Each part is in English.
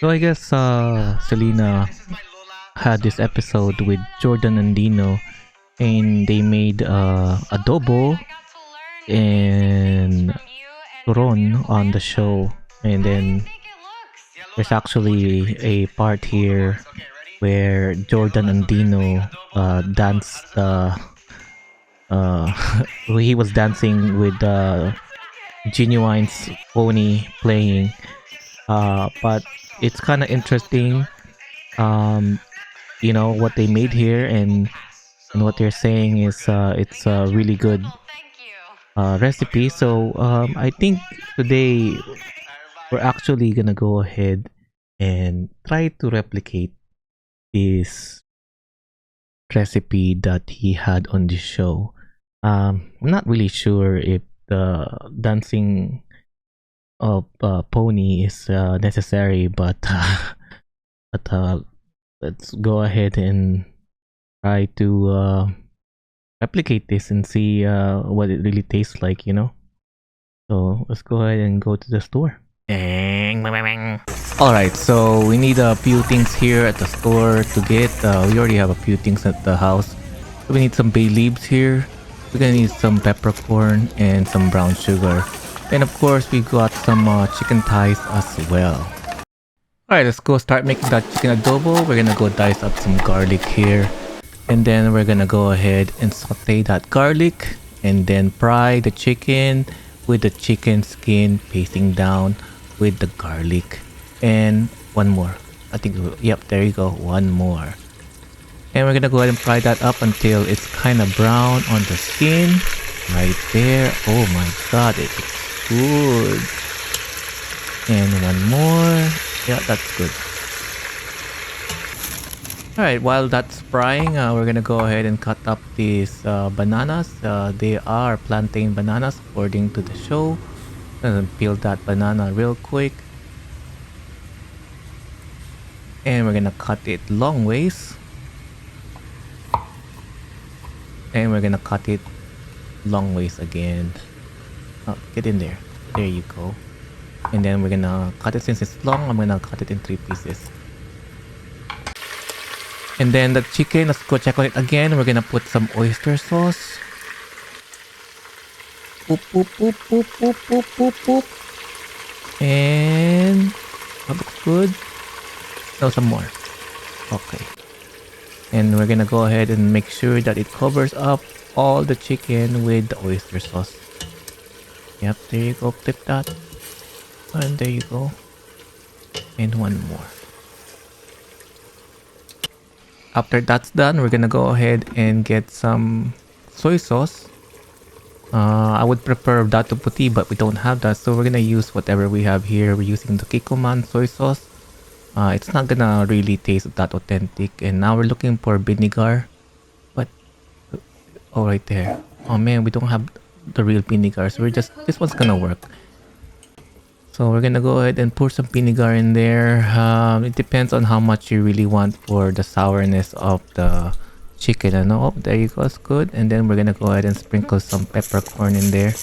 So I guess Selena had this episode with Jordan Andino and they made Adobo and Turon on the show. And then there's actually a part here where Jordan Andino danced he was dancing with Genuine's pony playing. But it's kind of interesting, um, what they made here, and what they're saying is it's a really good recipe. So I think today we're actually gonna go ahead and try to replicate this recipe that he had on the show. I'm not really sure if the dancing of pony is necessary, but but let's go ahead and try to replicate this and see what it really tastes like. So let's go ahead and go to the store. Alright, so we need a few things here at the store to get. We already have a few things at the house. So we need some bay leaves here. We're gonna need some peppercorn and some brown sugar. And of course, we got some chicken thighs as well. Alright, let's go start making that chicken adobo. We're gonna go dice up some garlic here. And then we're gonna go ahead and saute that garlic. And then fry the chicken with the chicken skin facing down with the garlic. And one more. I think, yep, there you go. One more. And we're gonna go ahead and fry that up until it's kind of brown on the skin. Right there. Oh my god, it looks good. And one more. Yeah, that's good. Alright, while that's frying, we're gonna go ahead and cut up these bananas. They are plantain bananas according to the show. And peel that banana real quick. And we're gonna cut it long ways. And we're gonna cut it long ways again. Oh, get in there. There you go. And then we're gonna cut it, since it's long, I'm gonna cut it in 3 pieces. And then the chicken, let's go check on it again. We're gonna put some oyster sauce. Boop, boop, boop, boop, boop, boop, boop, boop. And that looks good. No, some more. Okay. And we're gonna go ahead and make sure that it covers up all the chicken with the oyster sauce. Yep, there you go. Flip that. And there you go. And one more. After that's done, we're gonna go ahead and get some soy sauce. I would prefer Dato Puti, but we don't have that, so we're gonna use whatever we have here. We're using the Kikoman soy sauce. It's not gonna really taste that authentic. And now we're looking for vinegar. But oh, right there. Oh man, we don't have the real vinegar, so this one's gonna work. So we're gonna go ahead and pour some vinegar in there. It depends on how much you really want for the sourness of the chicken. And oh, there you go, it's good. And then we're gonna go ahead and sprinkle some peppercorn in there.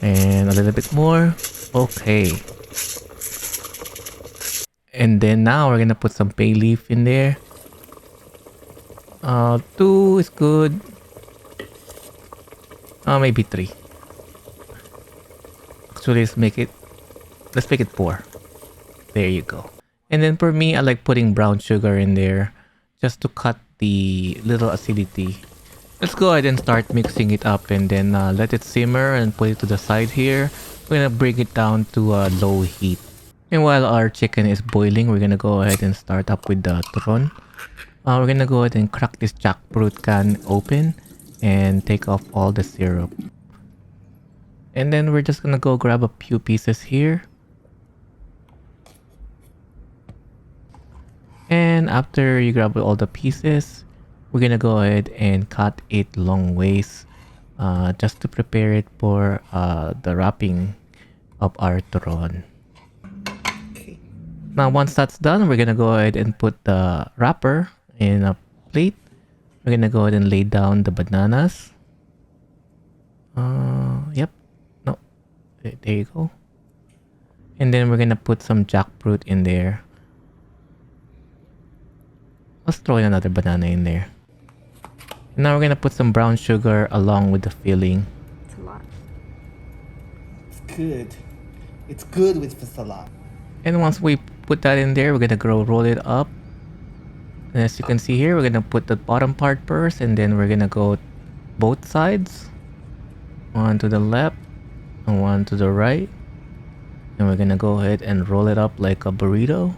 And a little bit more. Okay. And then now we're gonna put some bay leaf in there. 2 is good. Maybe 3. Actually, let's make it 4. There you go. And then for me, I like putting brown sugar in there just to cut the little acidity. Let's go ahead and start mixing it up, and then let it simmer and put it to the side here. We're gonna bring it down to a low heat. And while our chicken is boiling, we're gonna go ahead and start up with the turon. We're gonna go ahead and crack this jackfruit can open and take off all the syrup. And then we're just gonna go grab a few pieces here. And after you grab all the pieces, we're gonna go ahead and cut it long ways, just to prepare it for the wrapping of our turon. Now once that's done, we're gonna go ahead and put the wrapper in a plate. We're gonna go ahead and lay down the bananas. Yep. No. There you go. And then we're gonna put some jackfruit in there. Let's throw in another banana in there. And now we're gonna put some brown sugar along with the filling. It's a lot. It's good. It's good with the salad. And once we put that in there, we're gonna roll it up. And as you can see here, we're gonna put the bottom part first, and then we're gonna go both sides. One to the left and one to the right. And we're gonna go ahead and roll it up like a burrito.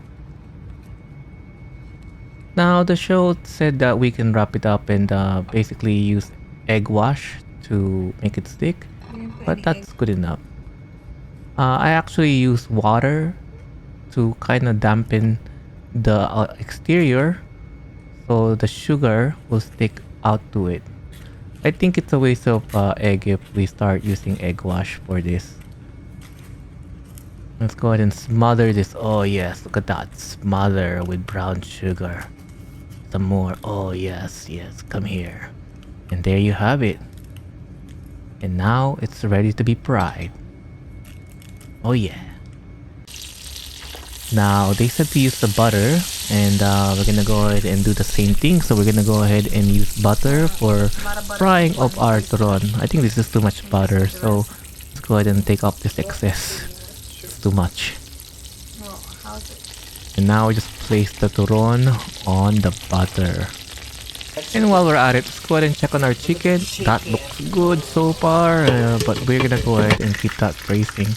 Now the show said that we can wrap it up and basically use egg wash to make it stick, but that's good enough. I actually use water to kind of dampen the exterior so the sugar will stick out to it. I think it's a waste of egg if we start using egg wash for this. Let's go ahead and smother this. Oh yes, look at that. Smother with brown sugar. Some more. Oh yes, yes, come here. And there you have it. And now it's ready to be fried. Oh yeah. Now they said to use the butter, and we're gonna go ahead and do the same thing. So we're gonna go ahead and use butter for frying of our turon. I think this is too much butter, so let's go ahead and take off this excess. It's too much. Well, how's it? And now we just place the turon on the butter. And while we're at it, let's go ahead and check on our chicken. That looks good so far, but we're gonna go ahead and keep that braising.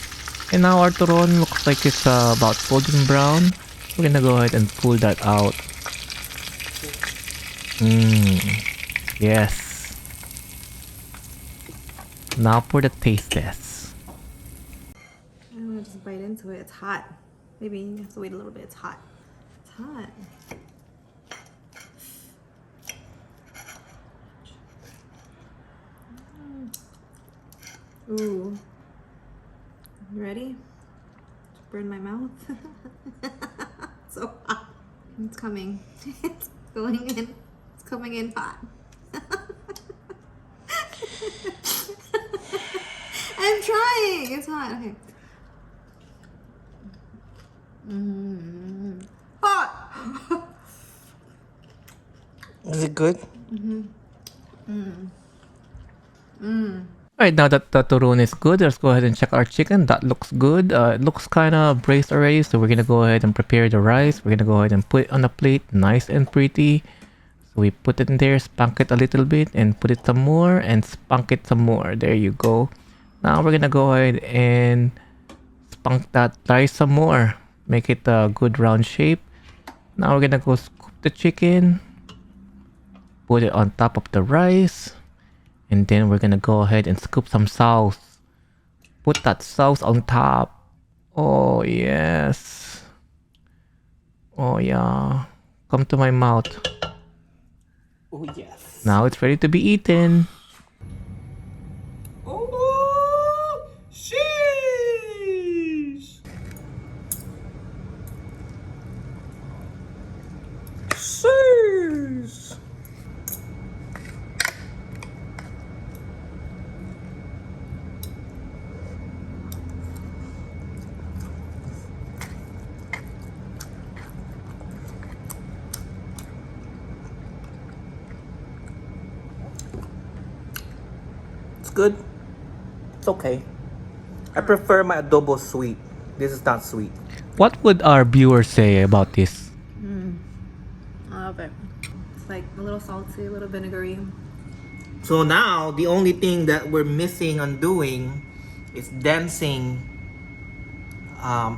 And now our turon looks like it's about golden brown. We're gonna go ahead and pull that out. Yes. Now for the taste test. I'm gonna just bite into it. It's hot. Maybe you have to wait a little bit. It's hot. It's hot. Ooh. You ready? Burn my mouth. So hot. It's coming. It's going in. It's coming in hot. I'm trying. It's hot. Okay. Hot. Is it good? Alright, now that the turon is good, let's go ahead and check our chicken. That looks good. It looks kind of braised already, so we're gonna go ahead and prepare the rice. We're gonna go ahead and put it on a plate, nice and pretty. So we put it in there, spunk it a little bit, and put it some more, and spunk it some more. There you go. Now we're gonna go ahead and spunk that rice some more. Make it a good round shape. Now we're gonna go scoop the chicken, put it on top of the rice. And then we're gonna go ahead and scoop some sauce. Put that sauce on top. Oh yes. Oh yeah. Come to my mouth. Oh yes. Now it's ready to be eaten. Oh, sheesh. Sheesh. Good. It's okay. I prefer my adobo sweet. This is not sweet. What would our viewers say about this? I love it. It's like a little salty, a little vinegary. So now the only thing that we're missing on doing is Dancing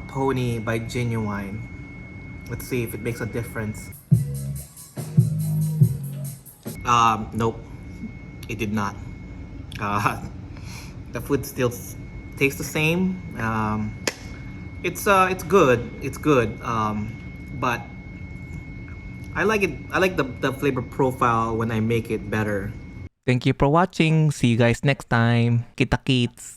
Pony by Genuine. Let's see if it makes a difference. Nope, it did not. The food still tastes the same. It's good. It's good. But I like it. I like the flavor profile when I make it better. Thank you for watching. See you guys next time. Kita kits.